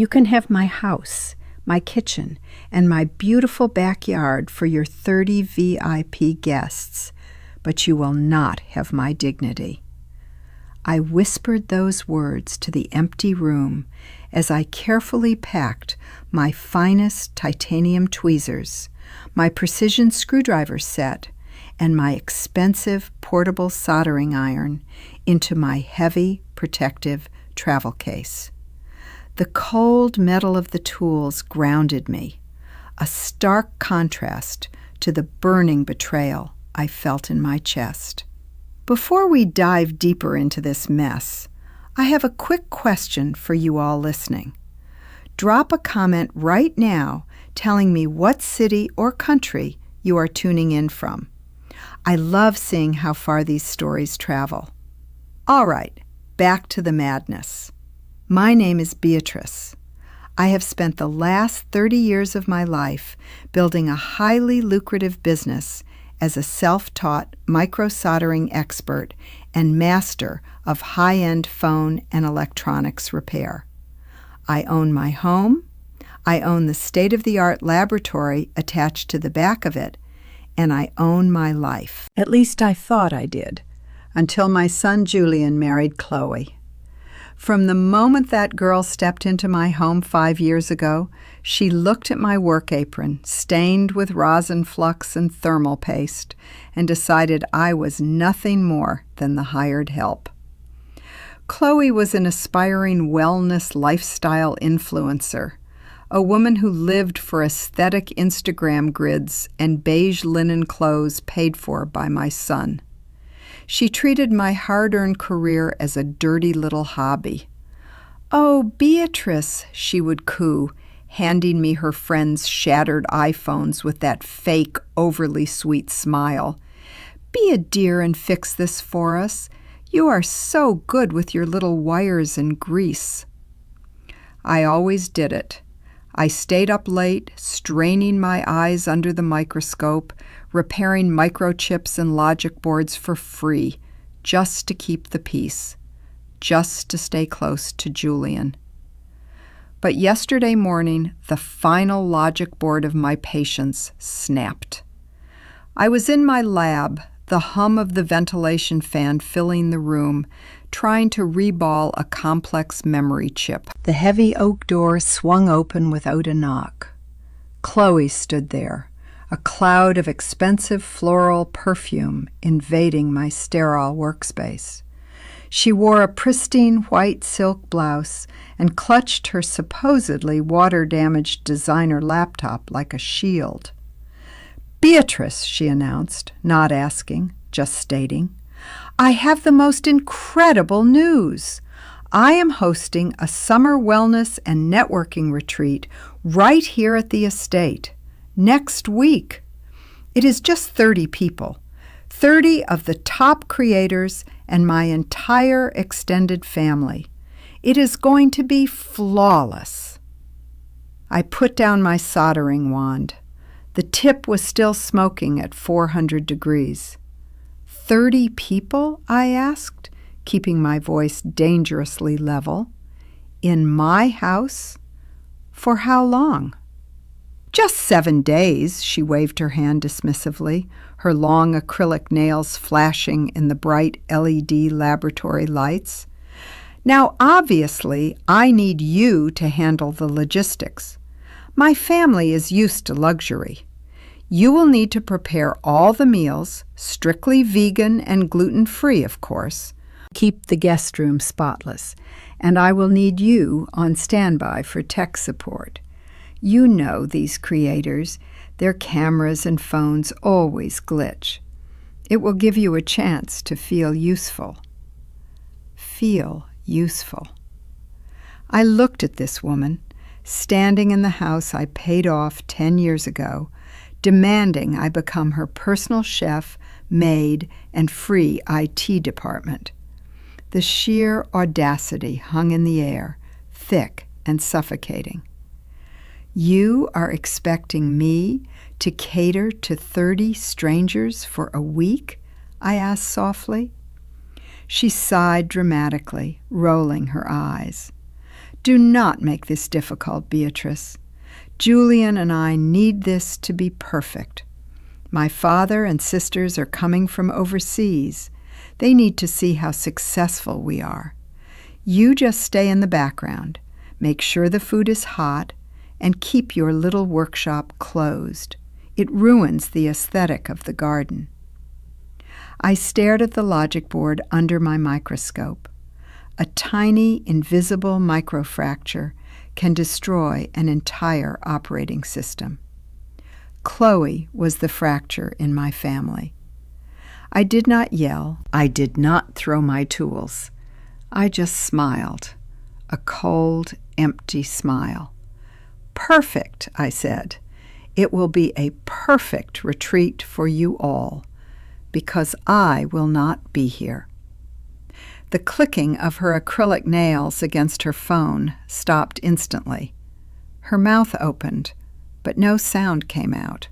You can have my house, my kitchen, and my beautiful backyard for your 30 VIP guests, but you will not have my dignity." I whispered those words to the empty room as I carefully packed my finest titanium tweezers, my precision screwdriver set, and my expensive portable soldering iron into my heavy protective travel case. The cold metal of the tools grounded me, a stark contrast to the burning betrayal I felt in my chest. Before we dive deeper into this mess, I have a quick question for you all listening. Drop a comment right now telling me what city or country you are tuning in from. I love seeing how far these stories travel. All right, back to the madness. My name is Beatrice. I have spent the last 30 years of my life building a highly lucrative business as a self-taught micro-soldering expert and master of high-end phone and electronics repair. I own my home, I own the state-of-the-art laboratory attached to the back of it, and I own my life. At least I thought I did, until my son Julian married Chloe. From the moment that girl stepped into my home 5 years ago, she looked at my work apron, stained with rosin flux and thermal paste, and decided I was nothing more than the hired help. Chloe was an aspiring wellness lifestyle influencer, a woman who lived for aesthetic Instagram grids and beige linen clothes paid for by my son. She treated my hard-earned career as a dirty little hobby. "Oh, Beatrice," she would coo, handing me her friends' shattered iPhones with that fake, overly sweet smile. "Be a dear and fix this for us. You are so good with your little wires and grease." I always did it. I stayed up late, straining my eyes under the microscope, repairing microchips and logic boards for free, just to keep the peace, just to stay close to Julian. But yesterday morning, the final logic board of my patience snapped. I was in my lab, the hum of the ventilation fan filling the room, trying to reball a complex memory chip. The heavy oak door swung open without a knock. Chloe stood there, a cloud of expensive floral perfume invading my sterile workspace. She wore a pristine white silk blouse and clutched her supposedly water-damaged designer laptop like a shield. "Beatrice," she announced, not asking, just stating, "I have the most incredible news. I am hosting a summer wellness and networking retreat right here at the estate, next week. It is just 30 people, 30 of the top creators and my entire extended family. It is going to be flawless." I put down my soldering wand. The tip was still smoking at 400 degrees. 30 people? I asked, keeping my voice dangerously level. "In my house? For how long?" "Just 7 days," she waved her hand dismissively, her long acrylic nails flashing in the bright LED laboratory lights. "Now, obviously, I need you to handle the logistics. My family is used to luxury. You will need to prepare all the meals, strictly vegan and gluten-free, of course. Keep the guest room spotless, and I will need you on standby for tech support. You know these creators, their cameras and phones always glitch. It will give you a chance to feel useful." Feel useful. I looked at this woman, standing in the house I paid off 10 years ago, demanding I become her personal chef, maid, and free IT department. The sheer audacity hung in the air, thick and suffocating. "You are expecting me to cater to 30 strangers for a week?" I asked softly. She sighed dramatically, rolling her eyes. Do not make this difficult, Beatrice. Julian and I need this to be perfect. My father and sisters are coming from overseas. They need to see how successful we are. You just stay in the background, make sure the food is hot, and keep your little workshop closed. It ruins the aesthetic of the garden. I stared at the logic board under my microscope. A tiny, invisible microfracture can destroy an entire operating system. Chloe was the fracture in my family. I did not yell. I did not throw my tools. I just smiled, a cold, empty smile. Perfect, I said. It will be a perfect retreat for you all, because I will not be here. The clicking of her acrylic nails against her phone stopped instantly. Her mouth opened, but no sound came out.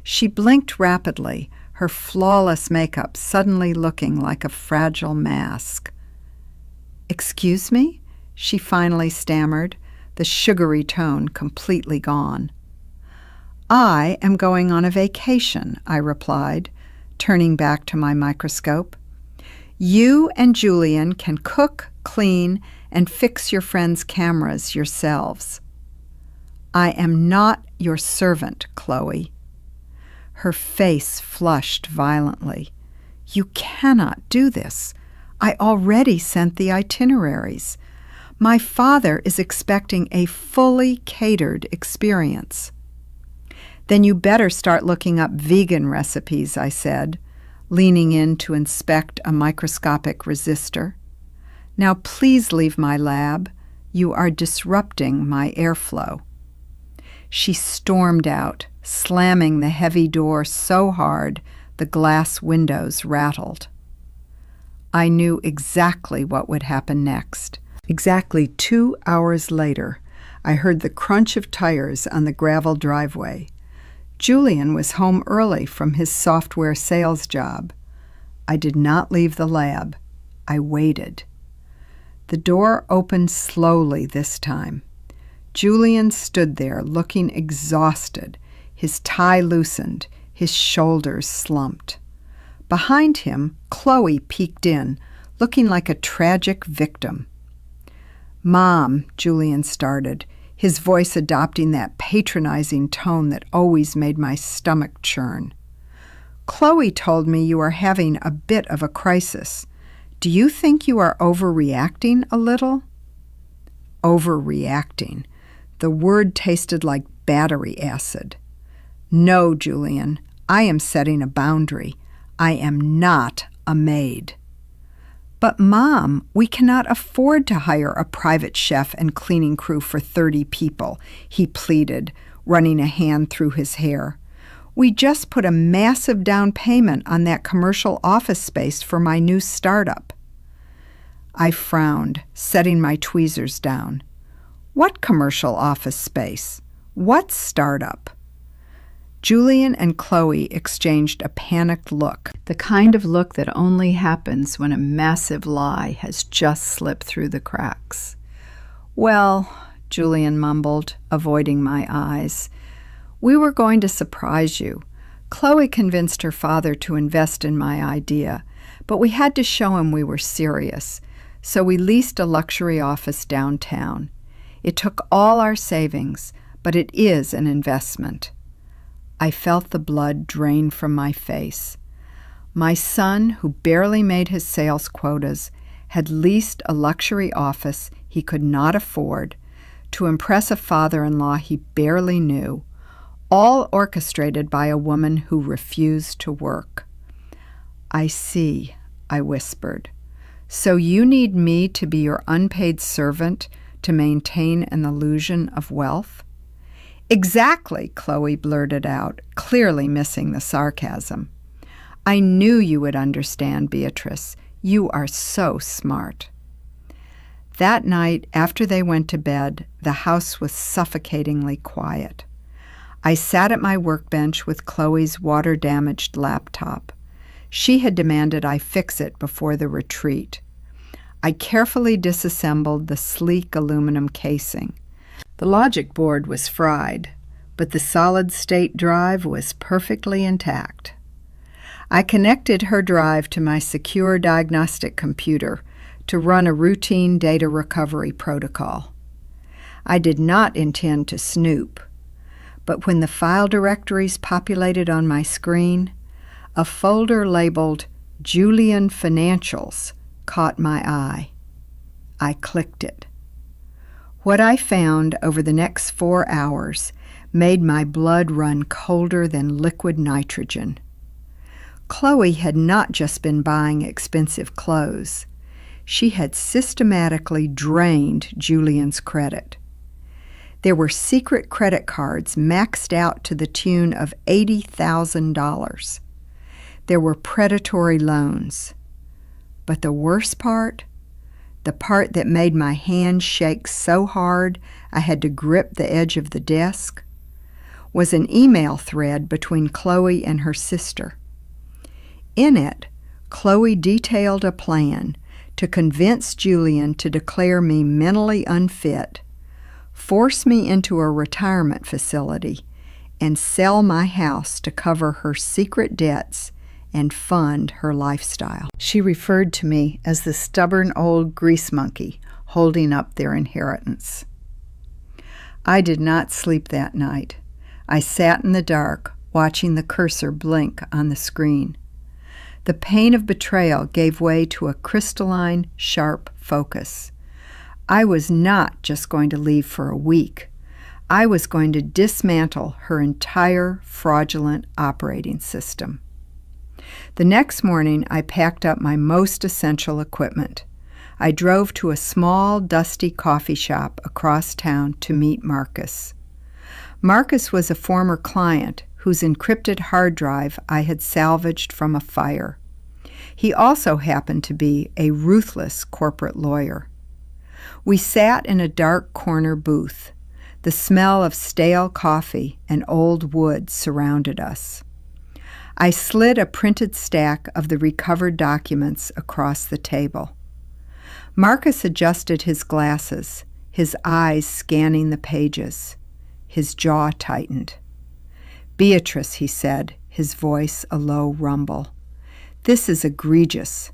She blinked rapidly, her flawless makeup suddenly looking like a fragile mask. "Excuse me?" she finally stammered, the sugary tone completely gone. "I am going on a vacation," I replied, turning back to my microscope. "You and Julian can cook, clean, and fix your friends' cameras yourselves." "I am not your servant, Chloe." Her face flushed violently. "You cannot do this. I already sent the itineraries. My father is expecting a fully catered experience." "Then you better start looking up vegan recipes," I said, leaning in to inspect a microscopic resistor. "Now please leave my lab. You are disrupting my airflow." She stormed out, slamming the heavy door so hard the glass windows rattled. I knew exactly what would happen next. Exactly 2 hours later, I heard the crunch of tires on the gravel driveway. Julian was home early from his software sales job. I did not leave the lab. I waited. The door opened slowly this time. Julian stood there looking exhausted, his tie loosened, his shoulders slumped. Behind him, Chloe peeked in, looking like a tragic victim. "Mom," Julian started, his voice adopting that patronizing tone that always made my stomach churn. "Chloe told me you are having a bit of a crisis. Do you think you are overreacting a little?" Overreacting. The word tasted like battery acid. "No, Julian, I am setting a boundary. I am not a maid." "But Mom, we cannot afford to hire a private chef and cleaning crew for 30 people, he pleaded, running a hand through his hair. "We just put a massive down payment on that commercial office space for my new startup." I frowned, setting my tweezers down. "What commercial office space? What startup?" Julian and Chloe exchanged a panicked look, the kind of look that only happens when a massive lie has just slipped through the cracks. "Well," Julian mumbled, avoiding my eyes, "we were going to surprise you. Chloe convinced her father to invest in my idea, but we had to show him we were serious, so we leased a luxury office downtown. It took all our savings, but it is an investment." I felt the blood drain from my face. My son, who barely made his sales quotas, had leased a luxury office he could not afford to impress a father-in-law he barely knew, all orchestrated by a woman who refused to work. "I see," I whispered. "So you need me to be your unpaid servant to maintain an illusion of wealth?" "Exactly," Chloe blurted out, clearly missing the sarcasm. "I knew you would understand, Beatrice. You are so smart." That night, after they went to bed, the house was suffocatingly quiet. I sat at my workbench with Chloe's water-damaged laptop. She had demanded I fix it before the retreat. I carefully disassembled the sleek aluminum casing. The logic board was fried, but the solid-state drive was perfectly intact. I connected her drive to my secure diagnostic computer to run a routine data recovery protocol. I did not intend to snoop, but when the file directories populated on my screen, a folder labeled Julian Financials caught my eye. I clicked it. What I found over the next 4 hours made my blood run colder than liquid nitrogen. Chloe had not just been buying expensive clothes. She had systematically drained Julian's credit. There were secret credit cards maxed out to the tune of $80,000. There were predatory loans. But the worst part, the part that made my hands shake so hard I had to grip the edge of the desk, was an email thread between Chloe and her sister. In it, Chloe detailed a plan to convince Julian to declare me mentally unfit, force me into a retirement facility, and sell my house to cover her secret debts and fund her lifestyle. She referred to me as the stubborn old grease monkey holding up their inheritance. I did not sleep that night. I sat in the dark, watching the cursor blink on the screen. The pain of betrayal gave way to a crystalline, sharp focus. I was not just going to leave for a week. I was going to dismantle her entire fraudulent operating system. The next morning, I packed up my most essential equipment. I drove to a small, dusty coffee shop across town to meet Marcus. Marcus was a former client whose encrypted hard drive I had salvaged from a fire. He also happened to be a ruthless corporate lawyer. We sat in a dark corner booth. The smell of stale coffee and old wood surrounded us. I slid a printed stack of the recovered documents across the table. Marcus adjusted his glasses, his eyes scanning the pages. His jaw tightened. "Beatrice," he said, his voice a low rumble. "This is egregious.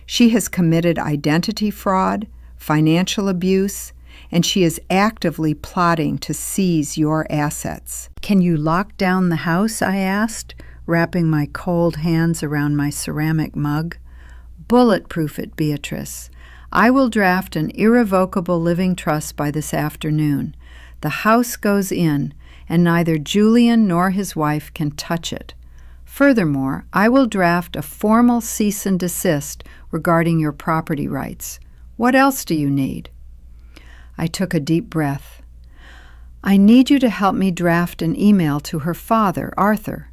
She has committed identity fraud, financial abuse, and she is actively plotting to seize your assets." "Can you lock down the house?" I asked, wrapping my cold hands around my ceramic mug. "Bulletproof it, Beatrice. I will draft an irrevocable living trust by this afternoon. The house goes in, and neither Julian nor his wife can touch it. Furthermore, I will draft a formal cease and desist regarding your property rights. What else do you need?" I took a deep breath. "I need you to help me draft an email to her father, Arthur.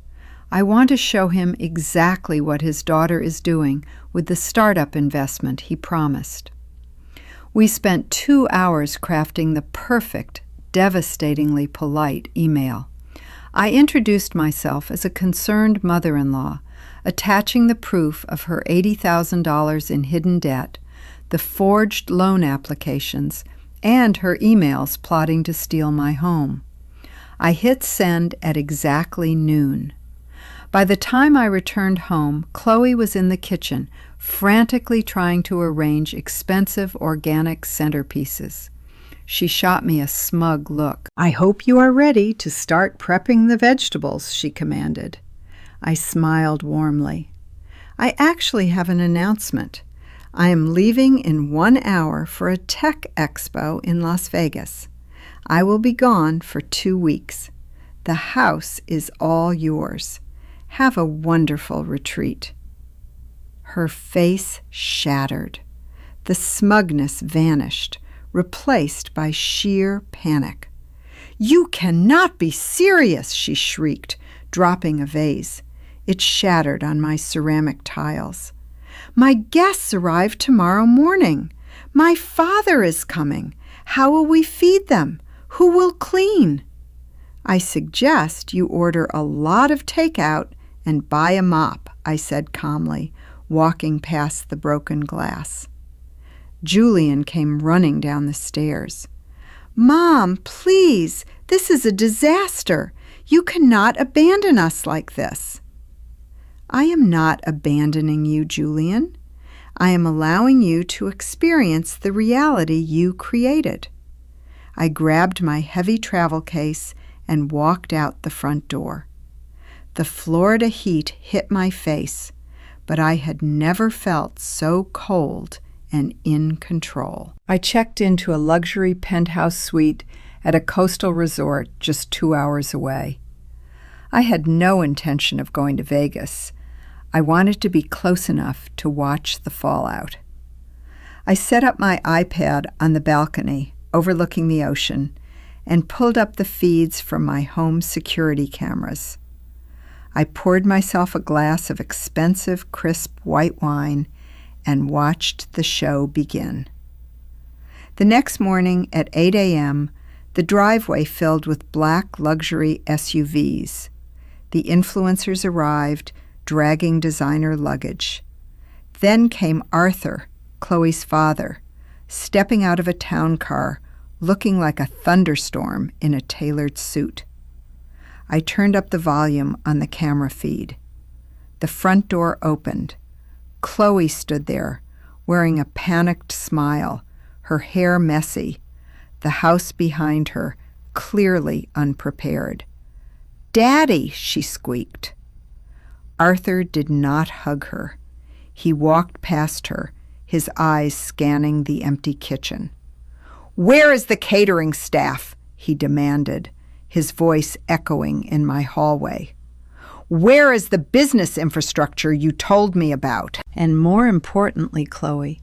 I want to show him exactly what his daughter is doing with the startup investment he promised." We spent 2 hours crafting the perfect, devastatingly polite email. I introduced myself as a concerned mother-in-law, attaching the proof of her $80,000 in hidden debt, the forged loan applications, and her emails plotting to steal my home. I hit send at exactly noon. By the time I returned home, Chloe was in the kitchen, frantically trying to arrange expensive organic centerpieces. She shot me a smug look. "I hope you are ready to start prepping the vegetables," she commanded. I smiled warmly. "I actually have an announcement. I am leaving in 1 hour for a tech expo in Las Vegas. I will be gone for 2 weeks. The house is all yours. Have a wonderful retreat." Her face shattered. The smugness vanished, replaced by sheer panic. "You cannot be serious!" she shrieked, dropping a vase. It shattered on my ceramic tiles. "My guests arrive tomorrow morning. My father is coming. How will we feed them? Who will clean?" "I suggest you order a lot of takeout and buy a mop," I said calmly, walking past the broken glass. Julian came running down the stairs. "Mom, please, this is a disaster. You cannot abandon us like this." "I am not abandoning you, Julian. I am allowing you to experience the reality you created." I grabbed my heavy travel case and walked out the front door. The Florida heat hit my face, but I had never felt so cold and in control. I checked into a luxury penthouse suite at a coastal resort just 2 hours away. I had no intention of going to Vegas. I wanted to be close enough to watch the fallout. I set up my iPad on the balcony overlooking the ocean and pulled up the feeds from my home security cameras. I poured myself a glass of expensive, crisp white wine and watched the show begin. The next morning at 8 a.m., the driveway filled with black luxury SUVs. The influencers arrived, dragging designer luggage. Then came Arthur, Chloe's father, stepping out of a town car, looking like a thunderstorm in a tailored suit. I turned up the volume on the camera feed. The front door opened. Chloe stood there, wearing a panicked smile, her hair messy, the house behind her clearly unprepared. "Daddy," she squeaked. Arthur did not hug her. He walked past her, his eyes scanning the empty kitchen. "Where is the catering staff?" he demanded, his voice echoing in my hallway. "Where is the business infrastructure you told me about?" And more importantly, Chloe,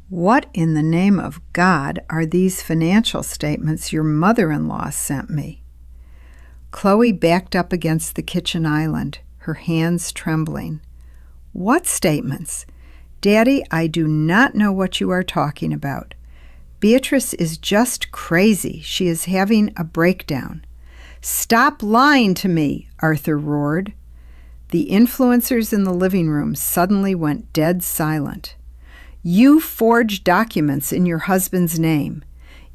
what in the name of God are these financial statements your mother-in-law sent me? Chloe backed up against the kitchen island, her hands trembling. "What statements? Daddy, I do not know what you are talking about. Beatrice is just crazy. She is having a breakdown." "Stop lying to me," Arthur roared. The influencers in the living room suddenly went dead silent. "You forged documents in your husband's name.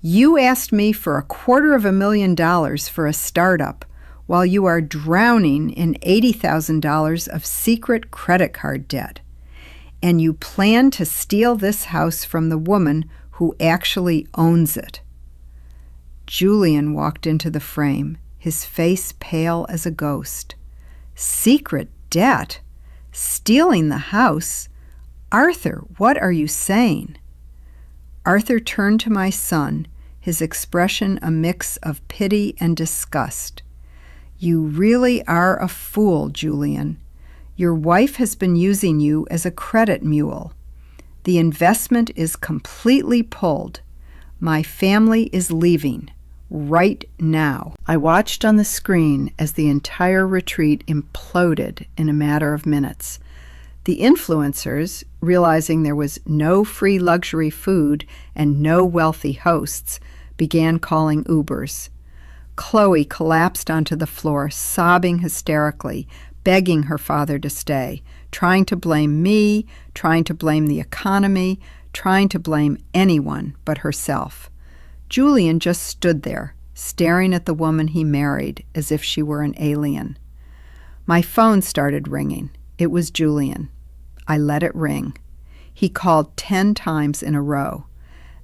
You asked me for $250,000 for a startup while you are drowning in $80,000 of secret credit card debt. And you plan to steal this house from the woman who actually owns it." Julian walked into the frame, his face pale as a ghost. "Secret debt? Stealing the house? Arthur, what are you saying?" Arthur turned to my son, his expression a mix of pity and disgust. "You really are a fool, Julian. Your wife has been using you as a credit mule. The investment is completely pulled. My family is leaving. Right now." I watched on the screen as the entire retreat imploded in a matter of minutes. The influencers, realizing there was no free luxury food and no wealthy hosts, began calling Ubers. Chloe collapsed onto the floor, sobbing hysterically, begging her father to stay, trying to blame me, trying to blame the economy, trying to blame anyone but herself. Julian just stood there, staring at the woman he married as if she were an alien. My phone started ringing. It was Julian. I let it ring. He called 10 times in a row.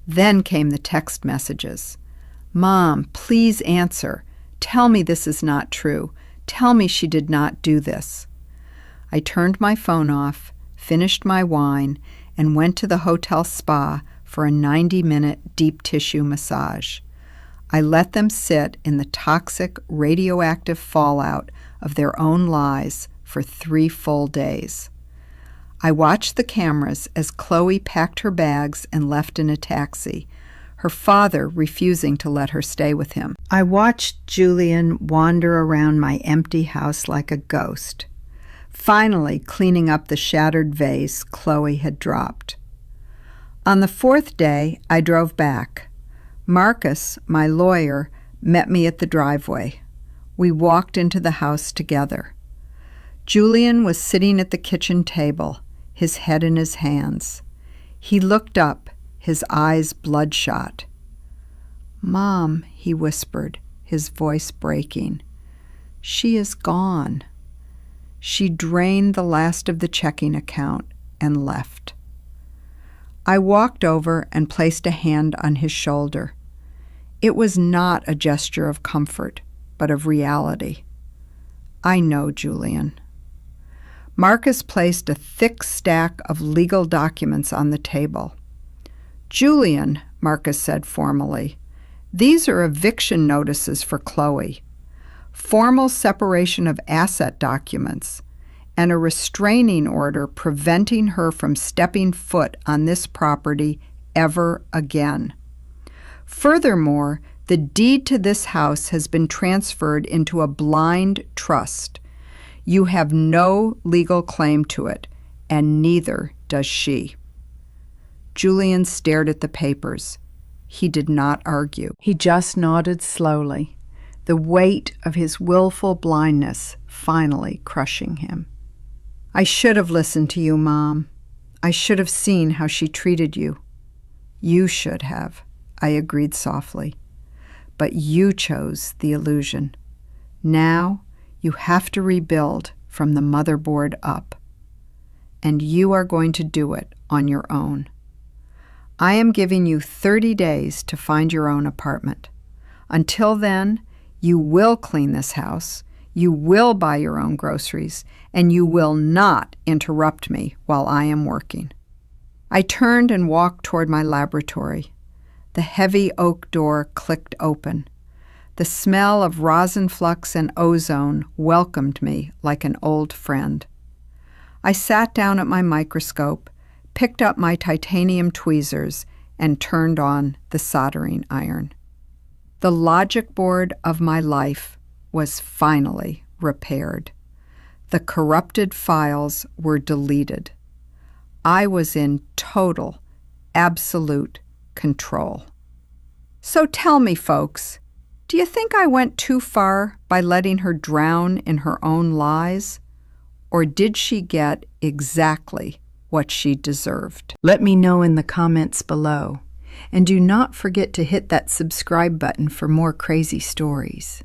Then came the text messages. "Mom, please answer. Tell me this is not true. Tell me she did not do this." I turned my phone off, finished my wine, and went to the hotel spa for a 90-minute deep tissue massage. I let them sit in the toxic, radioactive fallout of their own lies for 3 full days. I watched the cameras as Chloe packed her bags and left in a taxi, her father refusing to let her stay with him. I watched Julian wander around my empty house like a ghost, finally cleaning up the shattered vase Chloe had dropped. On the 4th day, I drove back. Marcus, my lawyer, met me at the driveway. We walked into the house together. Julian was sitting at the kitchen table, his head in his hands. He looked up, his eyes bloodshot. "Mom," he whispered, his voice breaking. "She is gone." She drained the last of the checking account and left. I walked over and placed a hand on his shoulder. It was not a gesture of comfort, but of reality. "I know, Julian." Marcus placed a thick stack of legal documents on the table. "Julian," Marcus said formally, "these are eviction notices for Chloe, formal separation of asset documents, and a restraining order preventing her from stepping foot on this property ever again. Furthermore, the deed to this house has been transferred into a blind trust. You have no legal claim to it, and neither does she." Julian stared at the papers. He did not argue. He just nodded slowly, the weight of his willful blindness finally crushing him. "I should have listened to you, Mom. I should have seen how she treated you." "You should have," I agreed softly. "But you chose the illusion. Now you have to rebuild from the motherboard up. And you are going to do it on your own. I am giving you 30 days to find your own apartment. Until then, you will clean this house, you will buy your own groceries, and you will not interrupt me while I am working." I turned and walked toward my laboratory. The heavy oak door clicked open. The smell of rosin flux and ozone welcomed me like an old friend. I sat down at my microscope, picked up my titanium tweezers, and turned on the soldering iron. The logic board of my life was finally repaired. The corrupted files were deleted. I was in total, absolute control. So tell me, folks, do you think I went too far by letting her drown in her own lies? Or did she get exactly what she deserved? Let me know in the comments below. And do not forget to hit that subscribe button for more crazy stories.